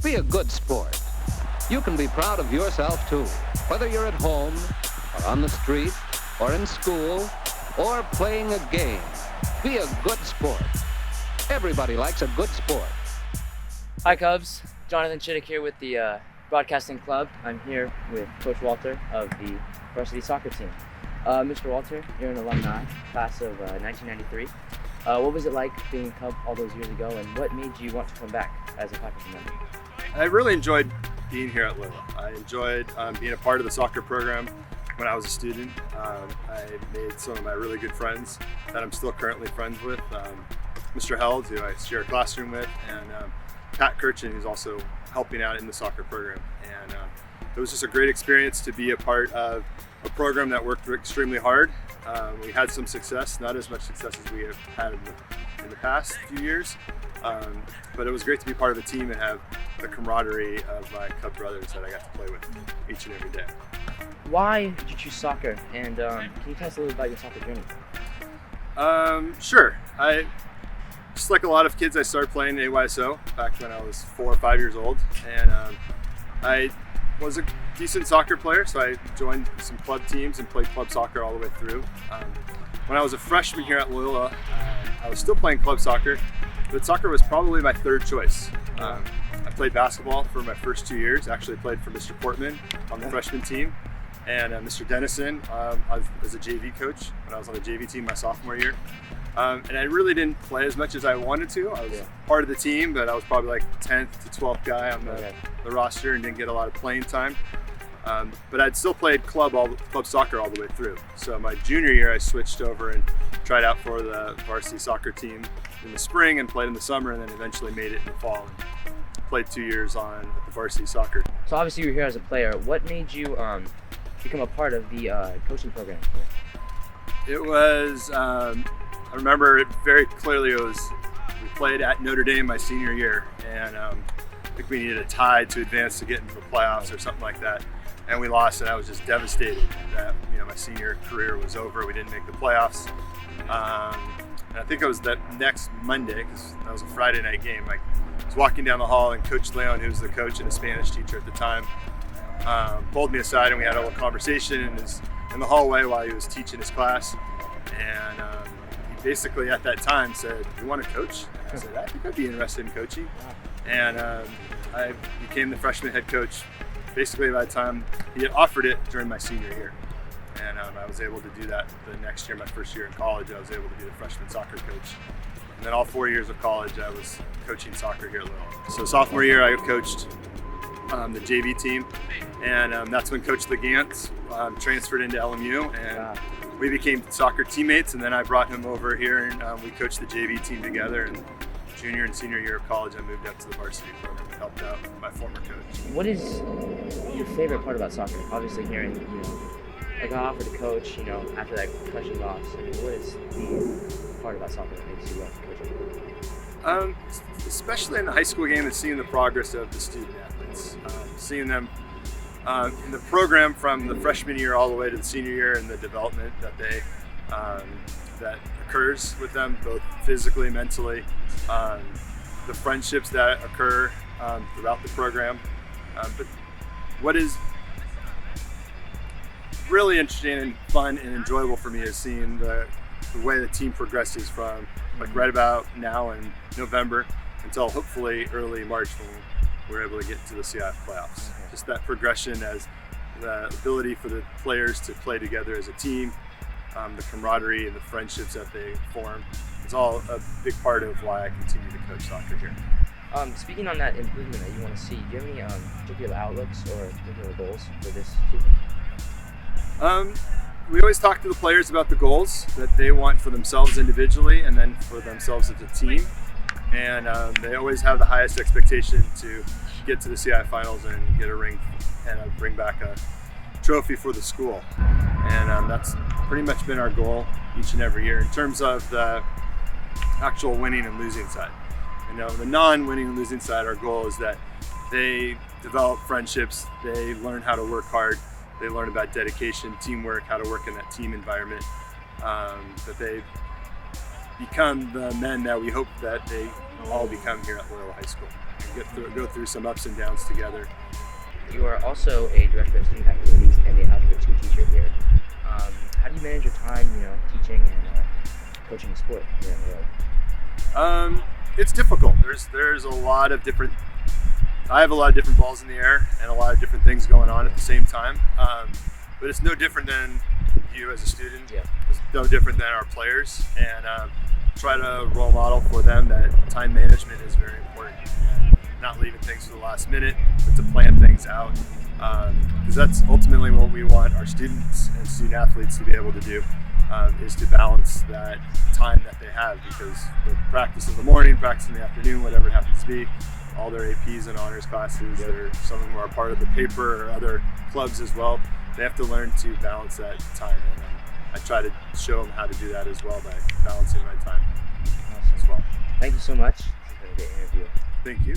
Be a good sport. You can be proud of yourself too, whether you're at home, or on the street, or in school, or playing a game. Be a good sport. Everybody likes a good sport. Hi Cubs, Jonathan Chittick here with the Broadcasting Club. I'm here with Coach Walter of the Varsity soccer team. Mr. Walter, you're an alumni, class of 1993. What was it like being a Cub all those years ago, and what made you want to come back as a faculty member? I really enjoyed being here at Loyola. I enjoyed being a part of the soccer program when I was a student. I made some of my really good friends that I'm still currently friends with. Mr. Held, who I share a classroom with, and Pat Kirchen, who's also helping out in the soccer program. And it was just a great experience to be a part of a program that worked extremely hard. We had some success, not as much success as we have had in the past few years, but it was great to be part of the team and have the camaraderie of my Cub brothers that I got to play with each and every day. Why did you choose soccer, and can you tell us a little about your soccer journey? Sure. Just like a lot of kids, I started playing AYSO back when I was 4 or 5 years old, and I was a decent soccer player, so I joined some club teams and played club soccer all the way through. When I was a freshman here at Loyola, I was still playing club soccer, but soccer was probably my third choice. I played basketball for my first 2 years. Actually played for Mr. Portman on the freshman team, and Mr. Dennison as a JV coach when I was on the JV team my sophomore year. And I really didn't play as much as I wanted to. I was part of the team, but I was probably like 10th to 12th guy on the roster and didn't get a lot of playing time. But I'd still played club soccer all the way through. So my junior year, I switched over and tried out for the varsity soccer team in the spring and played in the summer, and then eventually made it in the fall and played 2 years on the varsity soccer. So obviously you were here as a player. What made you become a part of the coaching program? It was, I remember it very clearly. We played at Notre Dame my senior year, and I think we needed a tie to advance to get into the playoffs or something like that. And we lost, and I was just devastated that my senior career was over. We didn't make the playoffs. And I think it was that next Monday, because that was a Friday night game. I was walking down the hall, and Coach Leon, who was the coach and a Spanish teacher at the time, pulled me aside, and we had a little conversation in the hallway while he was teaching his class. And he basically at that time said, "You want to coach?" And I said, "I think I'd be interested in coaching." And I became the freshman head coach basically by the time he had offered it during my senior year. And I was able to do that the next year, my first year in college. I was able to be the freshman soccer coach. And then all 4 years of college, I was coaching soccer here at Loyola. So sophomore year, I coached the JV team, and that's when Coach Legant transferred into LMU, and we became soccer teammates. And then I brought him over here, and we coached the JV team together. And junior and senior year of college, I moved up to the varsity program and helped out my former coach. What is your favorite part about soccer? Obviously hearing, I got offered to coach, after that concussion loss. I mean, what is the part about soccer that makes you love coaching? Especially in the high school game, and seeing the progress of the student athletes, seeing them in the program from the freshman year all the way to the senior year, and the development that that occurs with them, both physically, mentally, the friendships that occur throughout the program. But what is really interesting and fun and enjoyable for me is seeing the way the team progresses from right about now in November until hopefully early March when we're able to get to the CIF playoffs. Just that progression, as the ability for the players to play together as a team, the camaraderie and the friendships that they form. It's all a big part of why I continue to coach soccer here. Speaking on that improvement that you want to see, do you have any particular outlooks or particular goals for this season? We always talk to the players about the goals that they want for themselves individually and then for themselves as a team. And they always have the highest expectation to get to the CI finals and get a ring and bring back a trophy for the school. And that's pretty much been our goal each and every year in terms of the actual winning and losing side. The non-winning and losing side, our goal is that they develop friendships, they learn how to work hard, they learn about dedication, teamwork, how to work in that team environment, that they become the men that we hope that they all become here at Loyola High School. and go through some ups and downs together. You are also a director of student activities and the Algebra 2 teacher here. How do you manage your time, teaching and coaching the sport here in Loyola? It's difficult. There's a lot of different. I have a lot of different balls in the air and a lot of different things going on at the same time. But it's no different than you as a student. Yeah. It's no different than our players, and try to role model for them that time management is very important. And not leaving things to the last minute, but to plan things out. Because that's ultimately what we want our students and student athletes to be able to do, is to balance that time that they have, because with practice in the morning, practice in the afternoon, whatever it happens to be, all their APs and honors classes, or some of them are part of the paper or other clubs as well, they have to learn to balance that time, and I try to show them how to do that as well by balancing my time Awesome. as well. Thank you so much. This has been a great interview. Thank you.